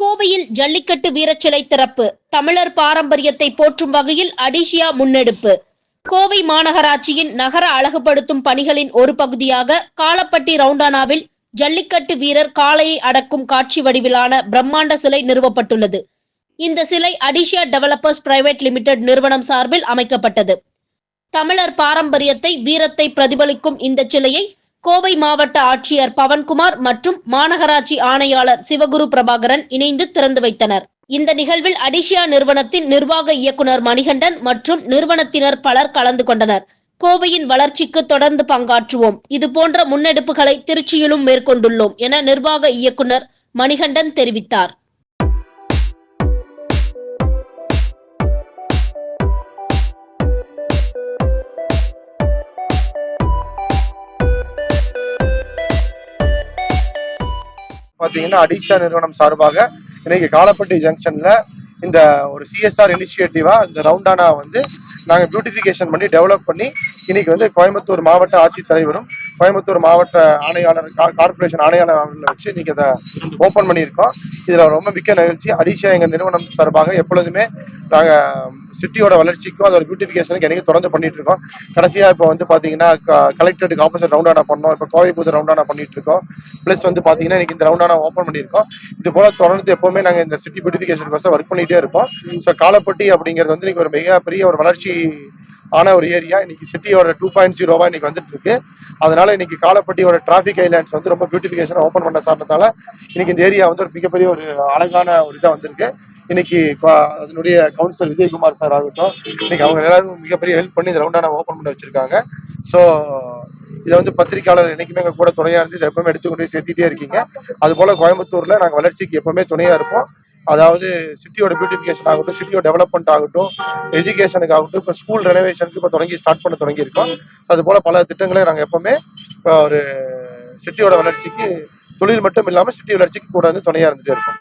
கோவையில் ஜல்லிக்கட்டு வீரச்சிலை திறப்பு. தமிழர் பாரம்பரியத்தை போற்றும் வகையில் அடிஷியா முன்னெடுப்பு. கோவை மாநகராட்சியின் நகர அழகுபடுத்தும் பணிகளின் ஒரு பகுதியாக காலப்பட்டி ரவுண்டானாவில் ஜல்லிக்கட்டு வீரர் காளையை அடக்கும் காட்சி வடிவிலான பிரம்மாண்ட சிலை நிறுவப்பட்டுள்ளது. இந்த சிலை அடிஷியா டெவலப்பர்ஸ் பிரைவேட் லிமிடெட் நிறுவனம் சார்பில் அமைக்கப்பட்டது. தமிழர் பாரம்பரியத்தை, வீரத்தை பிரதிபலிக்கும் இந்த சிலையை கோவை மாவட்ட ஆட்சியர் பவன்குமார் மற்றும் மாநகராட்சி ஆணையாளர் சிவகுரு பிரபாகரன் இணைந்து திறந்து வைத்தனர். இந்த நிகழ்வில் அடிஷியா நிறுவனத்தின் நிர்வாக இயக்குனர் மணிகண்டன் மற்றும் நிறுவனத்தினர் பலர் கலந்து கொண்டனர். கோவையின் வளர்ச்சிக்கு தொடர்ந்து பங்காற்றுவோம். இதுபோன்ற முன்னெடுப்புகளை திருச்சியிலும் மேற்கொண்டுள்ளோம் என நிர்வாக இயக்குனர் மணிகண்டன் தெரிவித்தார். பாத்தீங்கன்னா அடிஷியா நிறுவனம் சார்பாக இன்னைக்கு காலப்பட்டி ஜங்ஷன்ல இந்த ஒரு சிஎஸ்ஆர் இனிஷியேட்டிவா இந்த ரவுண்டானா நாங்க பியூட்டிஃபிகேஷன் பண்ணி டெவலப் பண்ணி இன்னைக்கு கோயம்புத்தூர் மாவட்ட ஆட்சித்தலைவரும் கோயம்புத்தூர் மாவட்ட ஆணையாளர் கார்பரேஷன் ஆணையாளர் அவர்களை வச்சு இன்னைக்கு அதை ஓபன் பண்ணியிருக்கோம். இதுல ரொம்ப மிக்க நிகழ்ச்சி. அடிஷியா எங்க நிறுவனம் சார்பாக எப்பொழுதுமே நாங்க சிட்டியோட வளர்ச்சிக்கும் அதோட பியூட்டிஃபிகேஷனுக்கு எனக்கு தொடர்ந்து பண்ணிட்டு இருக்கோம். கடைசியா இப்போ பாத்தீங்கன்னா கலெக்டரேட்டுக்கு ஆப்போசிட் ரவுண்டானா பண்ணோம். இப்போ கோவை புது ரவுண்டானா பண்ணிட்டு இருக்கோம். பிளஸ் பாத்தீங்கன்னா இன்னைக்கு இந்த ரவுண்டானா ஓப்பன் பண்ணியிருக்கோம். இது போல தொடர்ந்து எப்பவுமே நாங்க இந்த சிட்டி பியூட்டிஃபிகேஷனுக்கு ஒர்க் பண்ணிட்டே இருப்போம். ஸோ காலப்பட்டி அப்படிங்கிறது இன்னைக்கு ஒரு மிகப்பெரிய ஒரு வளர்ச்சி ஆன ஒரு ஏரியா. இன்னைக்கு சிட்டியோட 2.0 இன்னைக்கு வந்துட்டு இருக்கு. அதனால இன்னைக்கு காலப்பட்டியோட டிராபிக் ஐலாண்ட்ஸ் ரொம்ப பியூட்டிஃபிகேஷன் ஓப்பன் பண்ண சார்ந்ததால இன்னைக்கு இந்த ஏரியா ஒரு மிகப்பெரிய ஒரு அழகான ஒரு இதா வந்திருக்கு. இன்னைக்கு அதனுடைய கவுன்சிலர் விஜயகுமார் சார் ஆகட்டும், இன்னைக்கு அவங்க எல்லாரும் மிகப்பெரிய ஹெல்ப் பண்ணி இந்த ரவுண்டான ஓப்பன் பண்ண வச்சிருக்காங்க. ஸோ இதை பத்திரிகையாளர் என்னைக்குமே எங்க கூட துணையா இருந்து இதை எப்பவுமே எடுத்துக்கொண்டு போய் சேர்த்துட்டே இருக்கீங்க. அது போல கோயம்புத்தூர்ல நாங்கள் வளர்ச்சிக்கு எப்பவுமே துணையா இருப்போம். அதாவது சிட்டியோட பியூட்டிஃபிகேஷன் ஆகட்டும், சிட்டியோட டெவலப்மெண்ட் ஆகட்டும், எஜுகேஷனுக்கு ஆகட்டும், இப்போ ஸ்கூல் ரெனோவேஷனுக்கு இப்போ ஸ்டார்ட் பண்ண தொடங்கி இருக்கோம். அது போல பல திட்டங்களை நாங்கள் எப்பவுமே ஒரு சிட்டியோட வளர்ச்சிக்கு, தொழில் மட்டும் இல்லாமல் சிட்டி வளர்ச்சிக்கு கூட துணையா இருந்துட்டே இருக்கோம்.